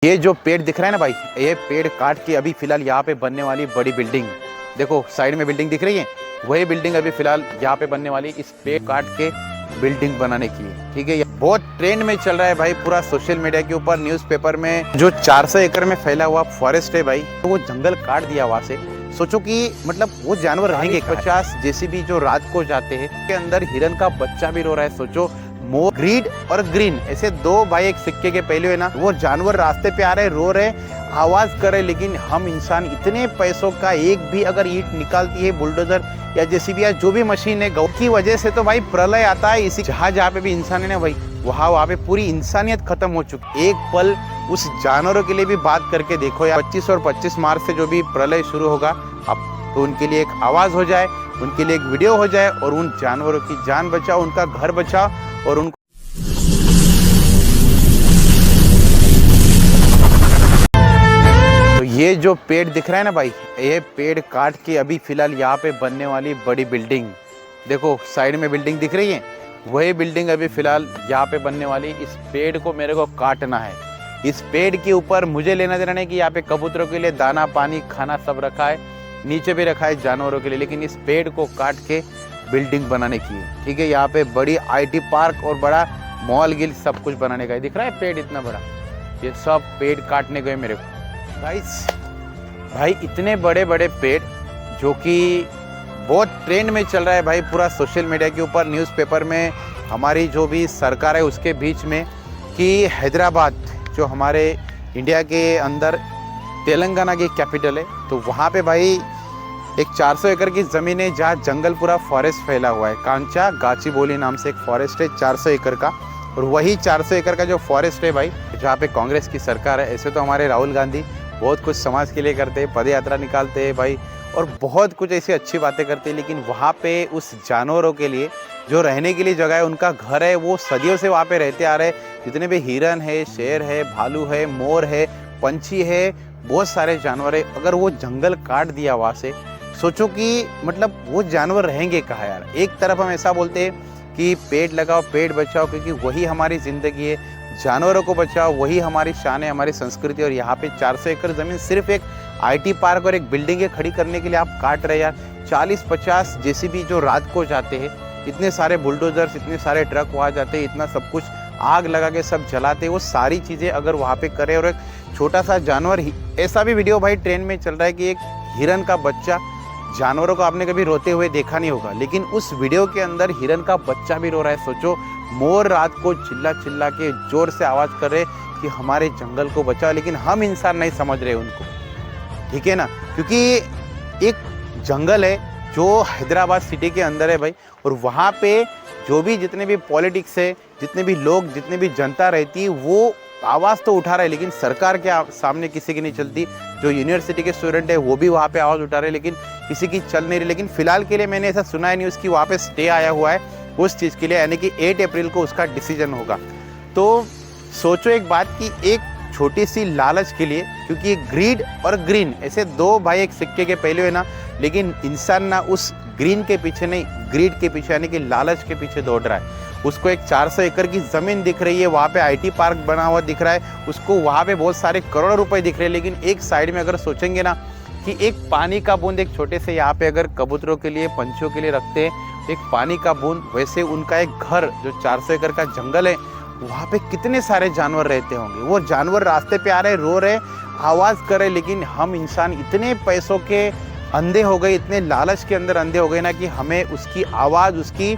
ये जो पेड़ दिख रहा है ना भाई, ये पेड़ काट के अभी फिलहाल यहाँ पे बनने वाली बड़ी बिल्डिंग, देखो साइड में बिल्डिंग दिख रही है, वही बिल्डिंग अभी फिलहाल यहाँ पे बनने वाली इस पेड़ काट के बिल्डिंग बनाने की है। ठीक है, ये बहुत ट्रेंड में चल रहा है भाई, पूरा सोशल मीडिया के ऊपर, न्यूज़पेपर में। जो 400 एकड़ में फैला हुआ फॉरेस्ट है भाई, तो वो जंगल काट दिया वहां से। सोचो कि मतलब वो जानवर रहेंगे 50 जेसीबी जो रात को जाते हैं, के अंदर हिरन का बच्चा भी रो रहा है। सोचो, मोर, ग्रीड और ग्रीन, ऐसे दो भाई एक सिक्के के पहलू है ना। वो जानवर रास्ते पे आ रहे, रो रहे, आवाज कर रहे, लेकिन हम इंसान इतने पैसों का एक भी अगर ईंट निकालती है बुलडोजर या जेसीबी या जो भी मशीन है, गौ की वजह से तो भाई प्रलय आता है। इसी जहाँ पे भी इंसान है ना भाई, वहाँ पे पूरी इंसानियत खत्म हो चुकी। एक पल उस जानवरों के लिए भी बात करके देखो यार। 25 और 25 मार्च से जो भी प्रलय शुरू होगा, अब तो उनके लिए एक आवाज हो जाए, उनके लिए एक वीडियो हो जाए और उन जानवरों की जान बचाओ, उनका घर बचाओ और उनको। तो ये जो पेड़ दिख रहा है ना भाई, ये पेड़ काट के अभी फिलहाल यहाँ पे बनने वाली बड़ी बिल्डिंग, देखो साइड में बिल्डिंग दिख रही है, वही बिल्डिंग अभी फिलहाल यहाँ पे बनने वाली। इस पेड़ को मेरे को काटना है। इस पेड़ के ऊपर मुझे लेना देना नहीं कि यहाँ पे कबूतरों के लिए दाना पानी खाना सब रखा है, नीचे भी रखा है जानवरों के लिए, लेकिन इस पेड़ को काट के बिल्डिंग बनाने की है। ठीक है, यहाँ पे बड़ी आईटी पार्क और बड़ा मॉल गिल सब कुछ बनाने का है। दिख रहा है पेड़ इतना बड़ा, ये सब पेड़ काटने गए मेरे को भाई। इतने बड़े बड़े पेड़ जो कि बहुत ट्रेंड में चल रहा है भाई, पूरा सोशल मीडिया के ऊपर, न्यूज़पेपर में, हमारी जो भी सरकार है उसके बीच में, कि हैदराबाद जो हमारे इंडिया के अंदर तेलंगाना की कैपिटल है, तो वहाँ पे भाई एक 400 एकड़ की ज़मीन है जहाँ जंगल पूरा फॉरेस्ट फैला हुआ है। कांचा गाचीबोली नाम से एक फॉरेस्ट है 400 एकड़ का, और वही 400 एकड़ का जो फॉरेस्ट है भाई, जहाँ पे कांग्रेस की सरकार है। ऐसे तो हमारे राहुल गांधी बहुत कुछ समाज के लिए करते हैं, पद यात्रा निकालते हैं भाई, और बहुत कुछ ऐसी अच्छी बातें करते हैं, लेकिन वहाँ पे उस जानवरों के लिए जो रहने के लिए जगह है, उनका घर है, वो सदियों से वहाँ पे रहते आ रहे। जितने भी हिरन है, शेर है, भालू है, मोर है, पंछी है, बहुत सारे जानवर है, अगर वो जंगल काट दिया वहाँ से, सोचो कि मतलब वो जानवर रहेंगे कहाँ यार। एक तरफ हम ऐसा बोलते हैं कि पेड़ लगाओ, पेड़ बचाओ, क्योंकि वही हमारी ज़िंदगी है, जानवरों को बचाओ, वही हमारी शान है, हमारी संस्कृति। और यहाँ पे 400 एकड़ ज़मीन सिर्फ एक आईटी पार्क और एक बिल्डिंग खड़ी करने के लिए आप काट रहे यार। 40-50 जेसीबी जो रात को जाते हैं, इतने सारे बुलडोजर्स, इतने सारे ट्रक वहाँ जाते हैं, इतना सब कुछ आग लगा के सब जलाते हैं, वो सारी चीज़ें अगर वहाँ पे करें। और एक छोटा सा जानवर, ऐसा भी वीडियो भाई ट्रेंड में चल रहा है कि एक हिरन का बच्चा, जानवरों को आपने कभी रोते हुए देखा नहीं होगा, लेकिन उस वीडियो के अंदर हिरन का बच्चा भी रो रहा है। सोचो, मोर रात को चिल्ला चिल्ला के जोर से आवाज़ कर रहे कि हमारे जंगल को बचाओ, लेकिन हम इंसान नहीं समझ रहे उनको। ठीक है ना, क्योंकि एक जंगल है जो हैदराबाद सिटी के अंदर है भाई, और वहाँ पे जो भी जितने भी पॉलिटिक्स है, जितने भी लोग, जितने भी जनता रहती है, वो आवाज़ तो उठा रहा है, लेकिन सरकार के सामने किसी की नहीं चलती। जो यूनिवर्सिटी के स्टूडेंट है वो भी वहाँ पे आवाज़ उठा रहे, लेकिन किसी की चल नहीं रही। लेकिन फिलहाल के लिए मैंने ऐसा सुना है न्यूज़ की वहाँ पे स्टे आया हुआ है उस चीज़ के लिए, यानी कि 8 अप्रैल को उसका डिसीजन होगा। तो सोचो एक बात कि एक छोटी सी लालच के लिए, क्योंकि ग्रीड और ग्रीन ऐसे दो भाई एक सिक्के के पहलू है ना, लेकिन इंसान ना उस ग्रीन के पीछे नहीं, ग्रीड के पीछे यानी कि लालच के पीछे दौड़ रहा है। उसको एक 400 एकड़ की ज़मीन दिख रही है, वहाँ पे आईटी पार्क बना हुआ दिख रहा है, उसको वहाँ पे बहुत सारे करोड़ों रुपए दिख रहे हैं, लेकिन एक साइड में अगर सोचेंगे ना कि एक पानी का बूंद, एक छोटे से यहाँ पे अगर कबूतरों के लिए, पंछियों के लिए रखते हैं एक पानी का बूंद, वैसे उनका एक घर जो 400 एकड़ का जंगल है, वहाँ पे कितने सारे जानवर रहते होंगे। वो जानवर रास्ते पे आ रहे, रो रहे, आवाज़ कर रहे, लेकिन हम इंसान इतने पैसों के अंधे हो गए, इतने लालच के अंदर अंधे हो गए ना, कि हमें उसकी आवाज़, उसकी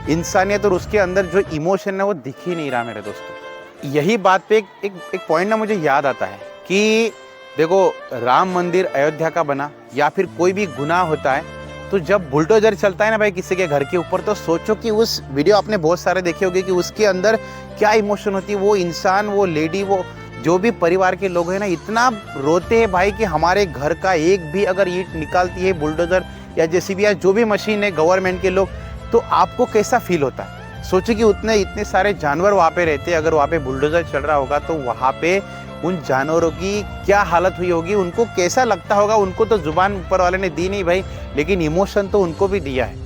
इंसानियत और उसके अंदर जो इमोशन है वो दिख ही नहीं रहा मेरे दोस्तों। यही बात पे एक पॉइंट ना मुझे याद आता है कि देखो, राम मंदिर अयोध्या का बना या फिर कोई भी गुनाह होता है, तो जब बुलडोजर चलता है ना भाई किसी के घर के ऊपर, तो सोचो कि उस वीडियो आपने बहुत सारे देखे होंगे कि उसके अंदर क्या इमोशन होती है। वो इंसान, वो लेडी, वो जो भी परिवार के लोग हैं ना, इतना रोते हैं भाई कि हमारे घर का एक भी अगर ईंट निकालती है बुलडोजर या जेसीबी या जो भी मशीन है गवर्नमेंट के लोग, तो आपको कैसा फील होता है। सोचिए कि इतने सारे जानवर वहाँ पे रहते हैं, अगर वहाँ पे बुलडोजर चल रहा होगा तो वहाँ पे उन जानवरों की क्या हालत हुई होगी, उनको कैसा लगता होगा। उनको तो जुबान ऊपर वाले ने दी नहीं भाई, लेकिन इमोशन तो उनको भी दिया है,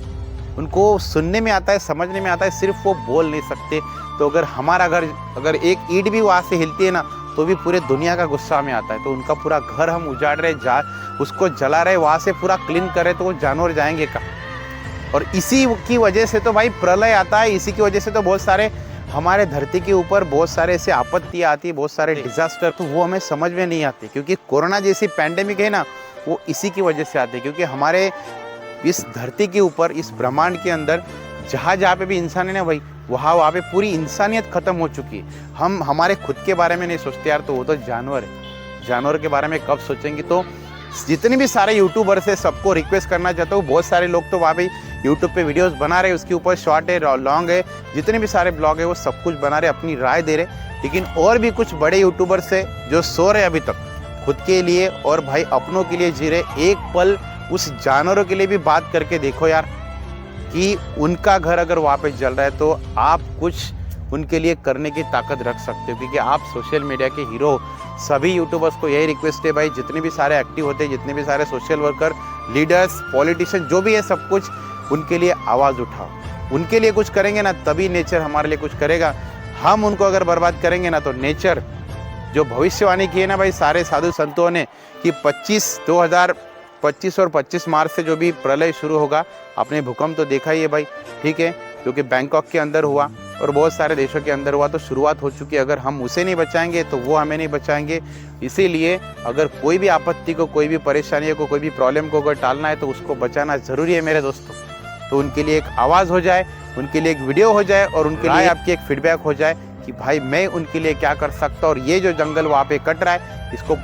उनको सुनने में आता है, समझने में आता है, सिर्फ वो बोल नहीं सकते। तो अगर हमारा घर, अगर एक ईंट भी वहाँ से हिलती है ना, तो भी पूरे दुनिया का गुस्सा में आता है। तो उनका पूरा घर हम उजाड़ रहे, उसको जला रहे, वहाँ से पूरा क्लीन कर रहे, तो वो जानवर जाएंगे कहाँ? और इसी की वजह से तो भाई प्रलय आता है, इसी की वजह से तो बहुत सारे हमारे धरती के ऊपर बहुत सारे ऐसे आपत्तियाँ आती है, बहुत सारे डिजास्टर, तो वो हमें समझ में नहीं आती। क्योंकि कोरोना जैसी पैंडेमिक है ना, वो इसी की वजह से आती है। क्योंकि हमारे इस धरती के ऊपर, इस ब्रह्मांड के अंदर जहाँ जहाँ पे भी इंसान है ना भाई, वहाँ पे पूरी इंसानियत खत्म हो चुकी है। हम हमारे खुद के बारे में नहीं सोचते यार, तो वो तो जानवर है, जानवर के बारे में कब सोचेंगे? तो जितने भी सारे यूट्यूबर्स है, सबको रिक्वेस्ट करना चाहता हूँ, बहुत सारे लोग तो वहाँ पे यूट्यूब पे वीडियोस बना रहे, उसके ऊपर शॉर्ट है, लॉन्ग है, जितने भी सारे ब्लॉग है वो सब कुछ बना रहे, अपनी राय दे रहे। लेकिन और भी कुछ बड़े यूट्यूबर्स है जो सो रहे अभी तक खुद के लिए और भाई अपनों के लिए जी रहे। एक पल उस जानवरों के लिए भी बात करके देखो यार, कि उनका घर अगर वहाँ पे जल रहा है तो आप कुछ उनके लिए करने की ताकत रख सकते हो। क्योंकि आप सोशल मीडिया के हीरो, सभी यूट्यूबर्स को यही रिक्वेस्ट है भाई, जितने भी सारे एक्टिव होते हैं, जितने भी सारे सोशल वर्कर, लीडर्स, पॉलिटिशियन, जो भी है, सब कुछ उनके लिए आवाज़ उठाओ। उनके लिए कुछ करेंगे ना, तभी नेचर हमारे लिए कुछ करेगा। हम उनको अगर बर्बाद करेंगे ना, तो नेचर जो भविष्यवाणी की है ना भाई सारे साधु संतों ने, कि 2025 और 25 मार्च से जो भी प्रलय शुरू होगा, आपने भूकंप तो देखा ही है भाई, ठीक है, जो कि बैंकॉक के अंदर हुआ और बहुत सारे देशों के अंदर हुआ, तो शुरुआत हो चुकी है। अगर हम उसे नहीं बचाएंगे तो वो हमें नहीं बचाएंगे। इसीलिए अगर कोई भी आपत्ति को, कोई भी परेशानी को, कोई भी प्रॉब्लम को अगर टालना है, तो उसको बचाना ज़रूरी है मेरे दोस्तों। तो उनके लिए एक आवाज़ हो जाए, उनके लिए एक वीडियो हो जाए, और उनके लिए आपकी एक फीडबैक हो जाए कि भाई मैं उनके लिए क्या कर सकता हूँ। और ये जो जंगल वहाँ पे कट रहा है, इसको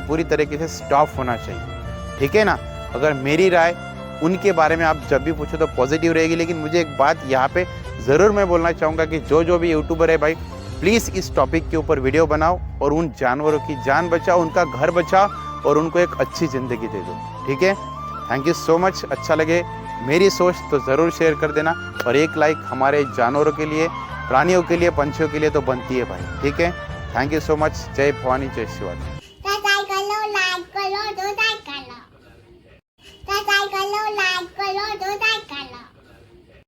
पूरी तरीके से स्टॉप होना चाहिए, ठीक है ना। अगर मेरी राय उनके बारे में आप जब भी पूछो तो पॉजिटिव रहेगी। लेकिन मुझे एक बात यहाँ पे ज़रूर मैं बोलना चाहूँगा कि जो भी यूट्यूबर है भाई, प्लीज़ इस टॉपिक के ऊपर वीडियो बनाओ और उन जानवरों की जान बचाओ, उनका घर बचाओ और उनको एक अच्छी ज़िंदगी दे दो, ठीक है। Thank you so much. अच्छा लगे मेरी सोच तो ज़रूर शेयर कर देना, और एक लाइक हमारे जानवरों के लिए, प्राणियों के लिए, पंछियों के लिए तो बनती है भाई, ठीक है। Thank you so much. जय भवानी, जय शिवाजी। लाइक करो, दो लाइक करो।